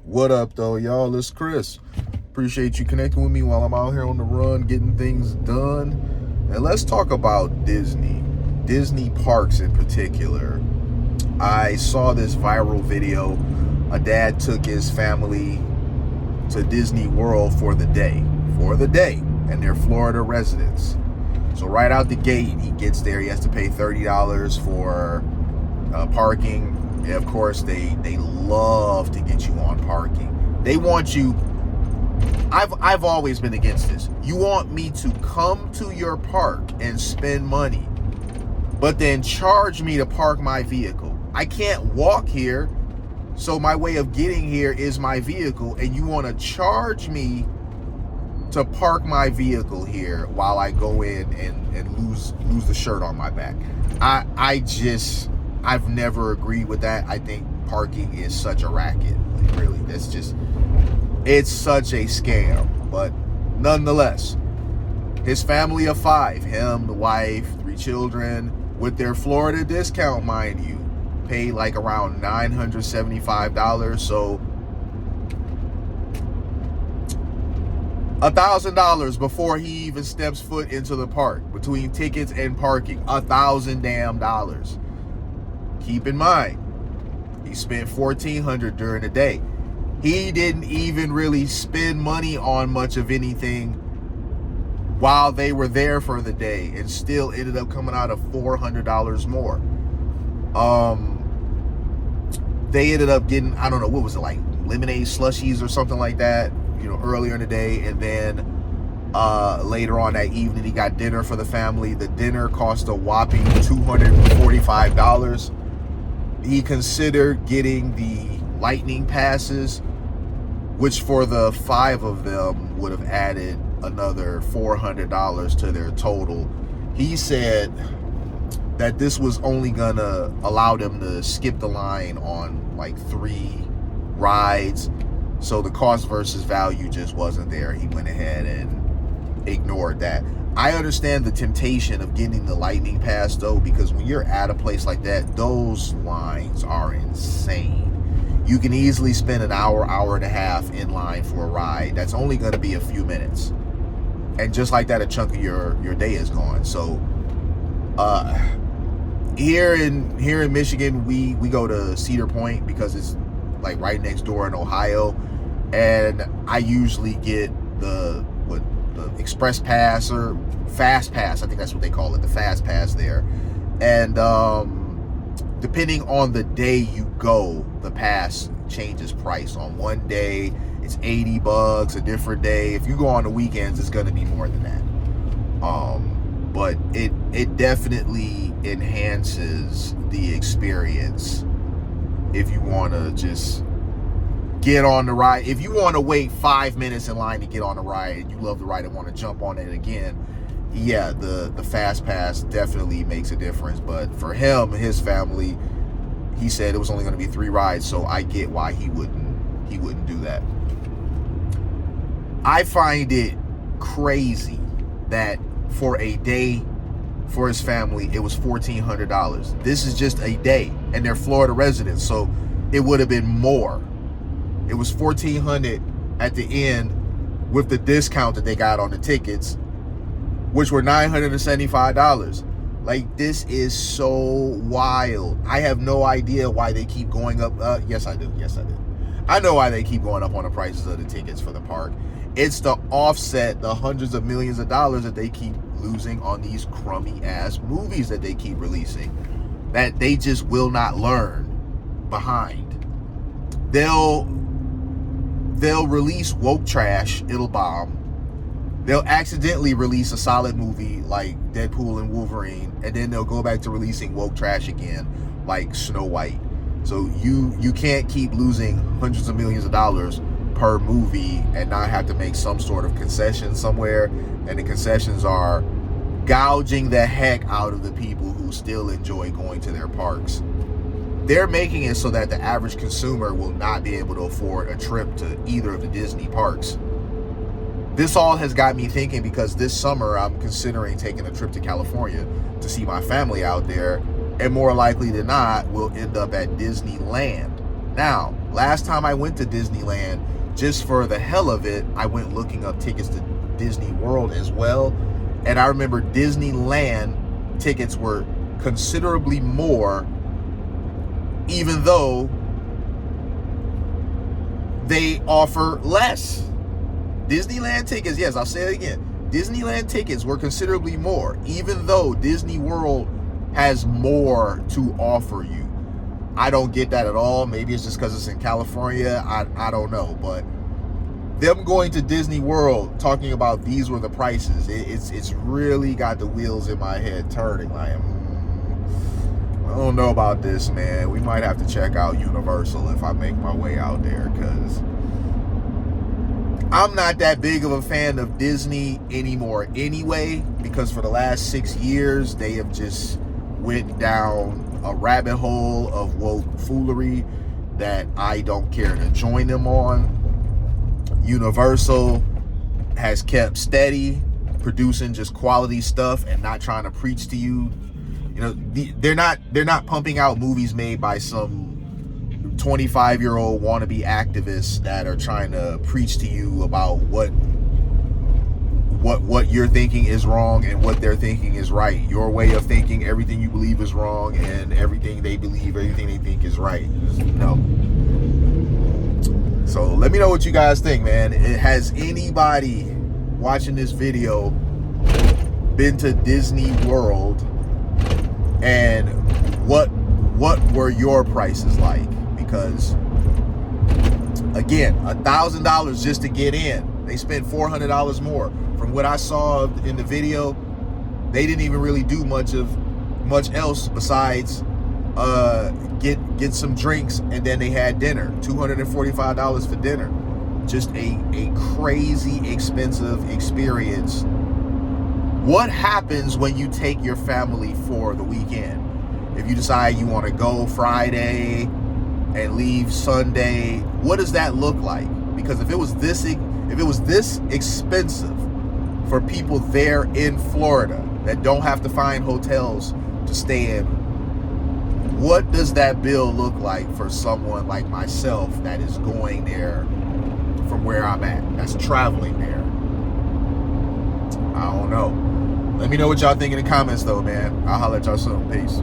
What up, though, y'all? It's Chris. Appreciate you connecting with me while I'm out here on the run, getting things done. And let's talk about Disney parks in particular. I saw this viral video. A dad took his family to Disney World for the day, and they're Florida residents. So right out the gate, he gets there. He has to pay $30 for parking. And of course, they love to get you on parking. They want you. I've always been against this. You want me to come to your park and spend money, but then charge me to park my vehicle. I can't walk here, so my way of getting here is my vehicle, and you want to charge me to park my vehicle here while I go in and lose the shirt on my back. I've never agreed with that. I think parking is such a racket. Like, really, it's such a scam. But nonetheless, his family of 5, him, the wife, 3 children, with their Florida discount, mind you, paid like around $975. So $1,000 before he even steps foot into the park, between tickets and parking. $1,000 damn dollars. Keep in mind, he spent $1,400 during the day. He didn't even really spend money on much of anything while they were there for the day, and still ended up coming out of $400 more. They ended up getting, I don't know, what was it, like lemonade slushies or something like that, earlier in the day. And then later on that evening, he got dinner for the family. The dinner cost a whopping $245. He considered getting the lightning passes, which for the 5 of them would have added another $400 to their total. He said that this was only gonna allow them to skip the line on like 3 rides, so the cost versus value just wasn't there. He went ahead and ignored that. I understand the temptation of getting the lightning pass though, because when you're at a place like that, those lines are insane. You can easily spend an hour and a half in line for a ride that's only going to be a few minutes, and just like that, a chunk of your day is gone. So here in Michigan, we go to Cedar Point because it's like right next door in Ohio, and I usually get the Express Pass or Fast Pass. I think that's what they call it, the Fast Pass there. And depending on the day you go, the pass changes price. On one day, it's $80. A different day, if you go on the weekends, it's going to be more than that. But it definitely enhances the experience if you want to just get on the ride. If you want to wait 5 minutes in line to get on the ride and you love the ride and want to jump on it again, yeah, the Fast Pass definitely makes a difference. But for him and his family, he said it was only going to be 3 rides, so I get why he wouldn't do that. I find it crazy that for a day for his family, it was $1,400. This is just a day, and they're Florida residents, so it would have been more. It was $1,400 at the end with the discount that they got on the tickets, which were $975. Like, this is so wild. I have no idea why they keep going up. Yes, I do. I know why they keep going up on the prices of the tickets for the park. It's to offset the hundreds of millions of dollars that they keep losing on these crummy ass movies that they keep releasing, that they just will not learn behind. They'll release woke trash, it'll bomb. They'll accidentally release a solid movie like Deadpool and Wolverine, and then they'll go back to releasing woke trash again, like Snow White. So you can't keep losing hundreds of millions of dollars per movie and not have to make some sort of concession somewhere. And the concessions are gouging the heck out of the people who still enjoy going to their parks. They're making it so that the average consumer will not be able to afford a trip to either of the Disney parks. This all has got me thinking, because this summer I'm considering taking a trip to California to see my family out there, and more likely than not, we'll end up at Disneyland. Now, Last time I went to Disneyland, just for the hell of it, I went looking up tickets to Disney World as well. And I remember Disneyland tickets were considerably more, even though they offer less. Disneyland tickets, yes, I'll say it again. Disneyland tickets were considerably more, even though Disney World has more to offer you. I don't get that at all. Maybe it's just because it's in California. I don't know. But them going to Disney World, talking about these were the prices, it's really got the wheels in my head turning. Like, I don't know about this, man. We might have to check out Universal if I make my way out there, because I'm not that big of a fan of Disney anymore anyway, because for the last 6 years, they have just went down a rabbit hole of woke foolery that I don't care to join them on. Universal has kept steady, producing just quality stuff and not trying to preach to you. You know, they're not pumping out movies made by some 25-year-old wannabe activists that are trying to preach to you about what you're thinking is wrong and what they're thinking is right. Your way of thinking, everything you believe is wrong, and everything they believe, everything they think is right. No. So let me know what you guys think, man. Has anybody watching this video been to Disney World, and what were your prices like? Because again, $1,000 just to get in. They spent $400 more. From what I saw in the video, they didn't even really do much else besides get some drinks, and then they had dinner. $245 for dinner. Just a crazy expensive experience. What happens when you take your family for the weekend? If you decide you want to go Friday and leave Sunday, what does that look like? Because if it was this expensive for people there in Florida that don't have to find hotels to stay in, what does that bill look like for someone like myself that is going there from where I'm at, that's traveling there? I don't know. Let me know what y'all think in the comments though, man. I'll holler at y'all soon. Peace.